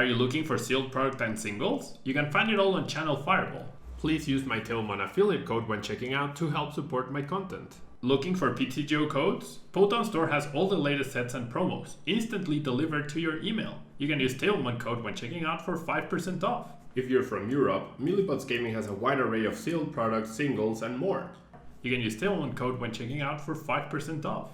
Are you looking for sealed product and singles? You can find it all on Channel Fireball. Please use my Tablemon affiliate code when checking out to help support my content. Looking for PTGO codes? Boltund Store has all the latest sets and promos, instantly delivered to your email. You can use Tablemon code when checking out for 5% off. If you're from Europe, Millibots Gaming has a wide array of sealed products, singles, and more. You can use Tablemon code when checking out for 5% off.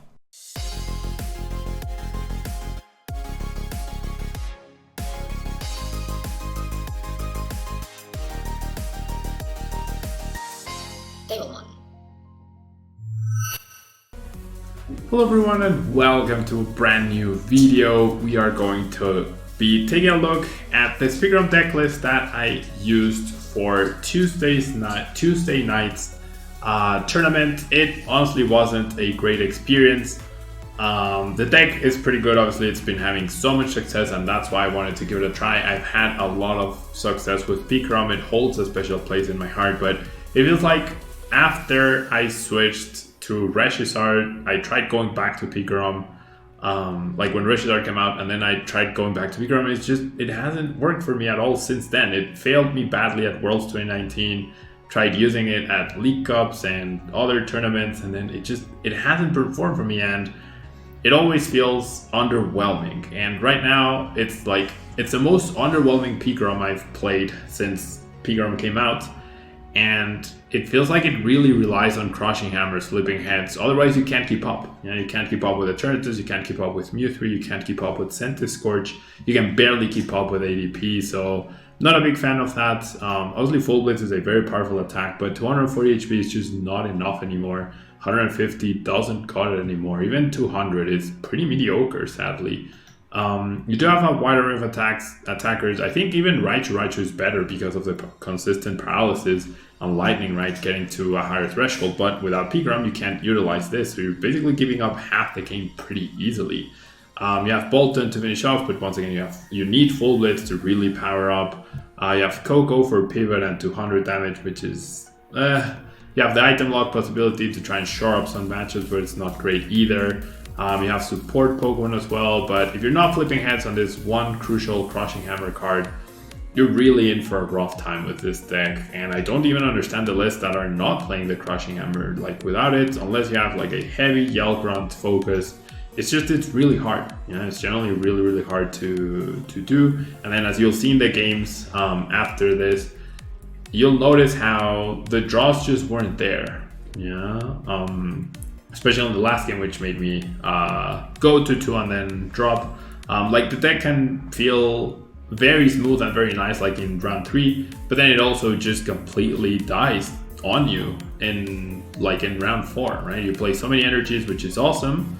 Hello everyone and welcome to a brand new video. We are going to be taking a look at this PIKAROM deck list that I used for Tuesday night's tournament. It honestly wasn't a great experience. The deck is pretty good. Obviously it's been having so much success and that's why I wanted to give it a try. I've had a lot of success with PIKAROM. It holds a special place in my heart, but it feels like after I switched to Raichu-GX, I tried going back to PIKAROM, like when Raichu-GX came out, and then I tried going back to PIKAROM. It hasn't worked for me at all since then. It failed me badly at Worlds 2019, tried using it at League Cups and other tournaments, and then it hasn't performed for me, and it always feels underwhelming. And right now, it's the most underwhelming PIKAROM I've played since PIKAROM came out. And it feels like it really relies on Crushing Hammer, Slipping Heads. Otherwise, you can't keep up. You can't keep up with alternatives. You can't keep up with Mewtwo. You can't keep up with Scorch. You can barely keep up with ADP. So, not a big fan of that. Obviously, Full Blitz is a very powerful attack, but 240 HP is just not enough anymore. 150 doesn't cut it anymore. Even 200 is pretty mediocre, sadly. You do have a wide array of attackers. I think even Raichu is better because of the consistent paralysis on Lightning, right? Getting to a higher threshold, but without PIKAROM, you can't utilize this. So you're basically giving up half the game pretty easily. You have Boltund to finish off, but once again, you need Full Blitz to really power up. You have Koko for pivot and 200 damage, which is... you have the item lock possibility to try and shore up some matches, but it's not great either. You have support Pokemon as well, but if you're not flipping heads on this one crucial Crushing Hammer card, you're really in for a rough time with this deck. And I don't even understand the lists that are not playing the Crushing Hammer. Like without it, unless you have like a heavy Yell Grunt focus, it's really hard. It's generally really hard to do. And then as you'll see in the games after this, you'll notice how the draws just weren't there. Especially on the last game, which made me go to 2 and then drop. Like the deck can feel very smooth and very nice like in round 3, but then it also just completely dies on you in round 4, right? You play so many energies, which is awesome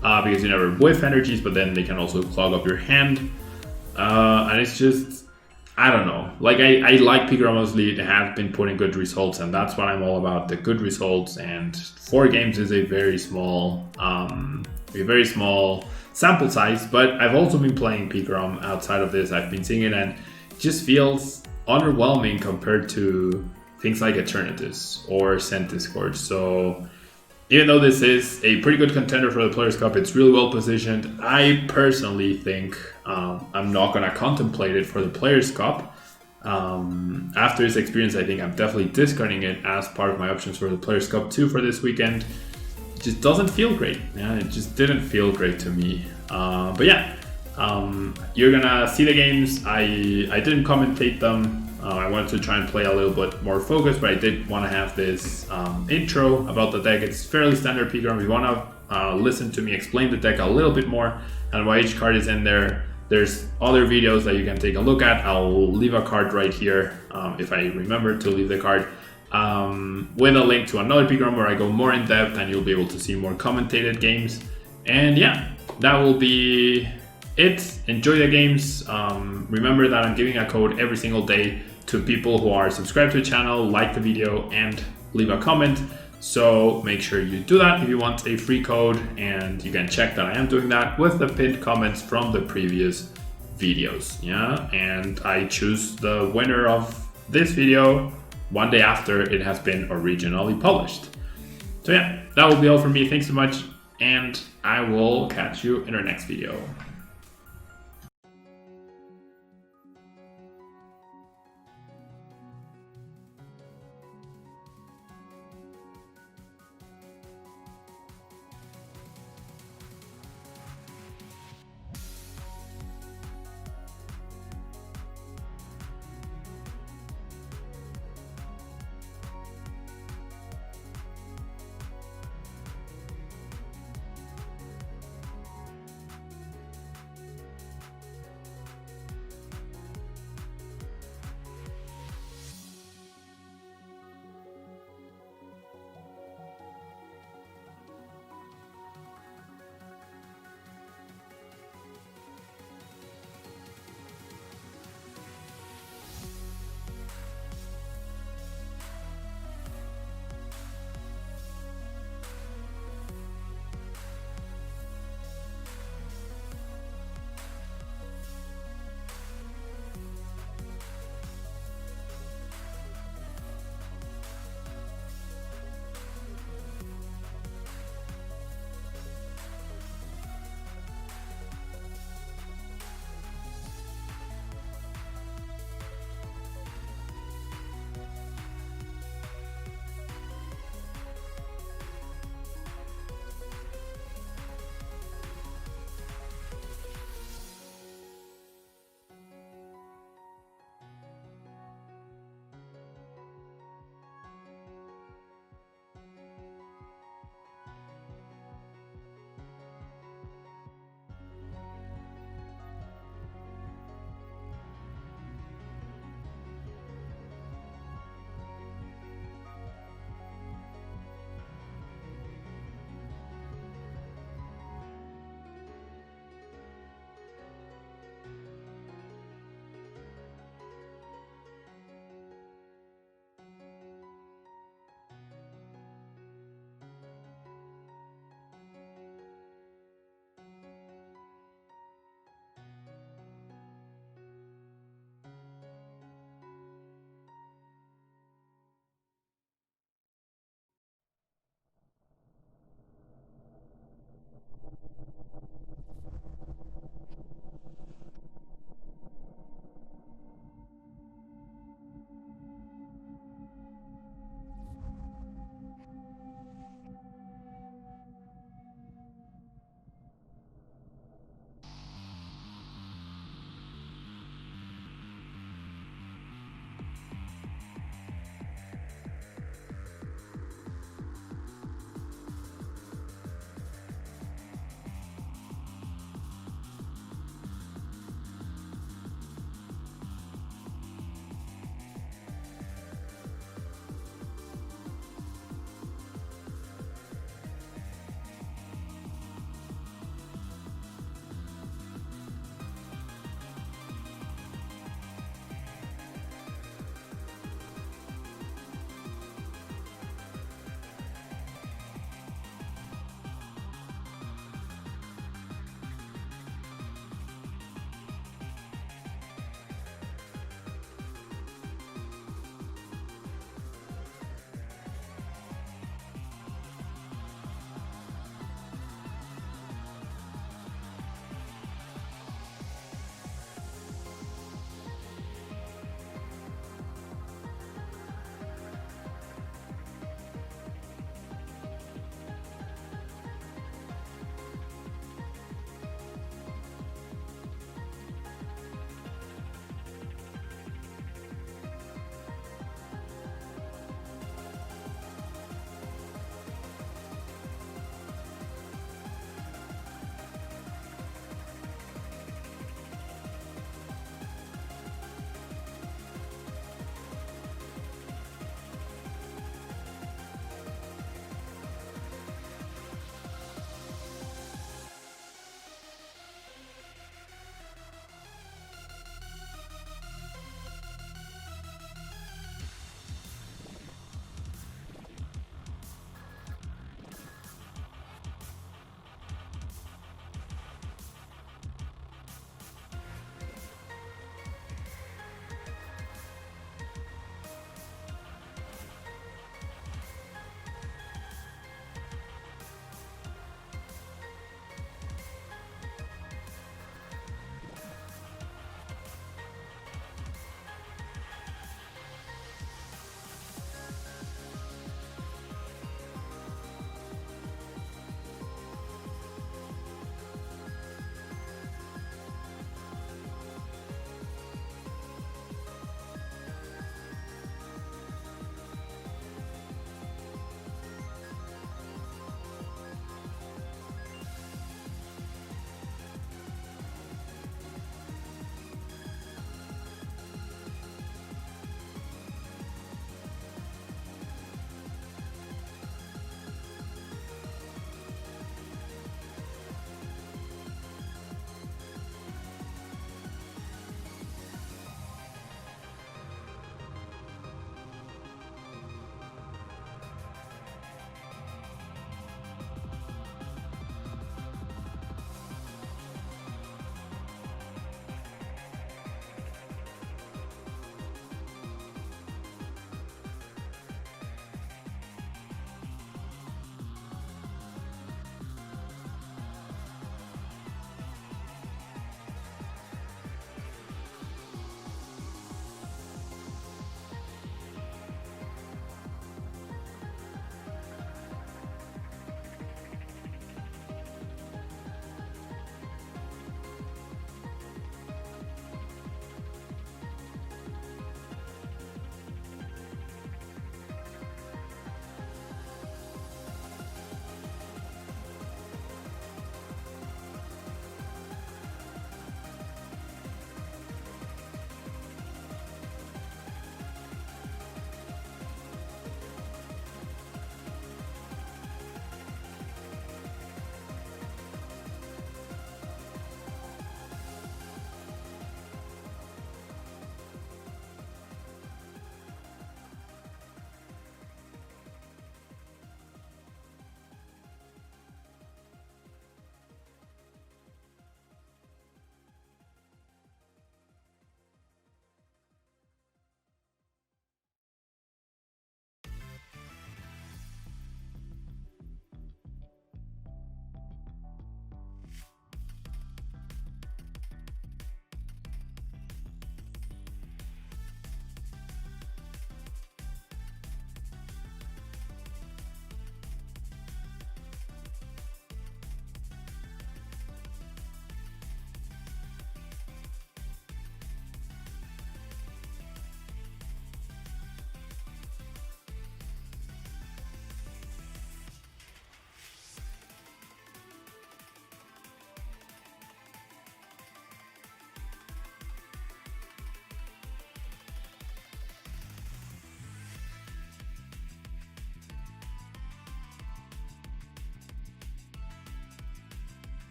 because you never whiff energies, but then they can also clog up your hand. And it's just, I don't know. Like I like PIKAROM mostly. They have been putting good results, and that's what I'm all about, the good results. And 4 games is a very small sample size, but I've also been playing PIKAROM outside of this. I've been seeing it and it just feels underwhelming compared to things like Eternatus or Scorch. So even though this is a pretty good contender for the Players' Cup, it's really well positioned. I personally think I'm not going to contemplate it for the Players' Cup. After this experience, I think I'm definitely discarding it as part of my options for the Players' Cup 2 for this weekend. It just doesn't feel great. It just didn't feel great to me. But yeah, you're going to see the games. I didn't commentate them. I wanted to try and play a little bit more focused, but I did want to have this intro about the deck. It's fairly standard PIKAROM. If you want to listen to me explain the deck a little bit more and why each card is in there, there's other videos that you can take a look at. I'll leave a card right here if I remember to leave the card with a link to another PIKAROM where I go more in depth and you'll be able to see more commentated games. And yeah, that will be it. Enjoy the games. Remember that I'm giving a code every single day to people who are subscribed to the channel, like the video, and leave a comment. So make sure you do that if you want a free code, and you can check that I am doing that with the pinned comments from the previous videos. And I choose the winner of this video one day after it has been originally published. So yeah, that will be all from me. Thanks so much, and I will catch you in our next video.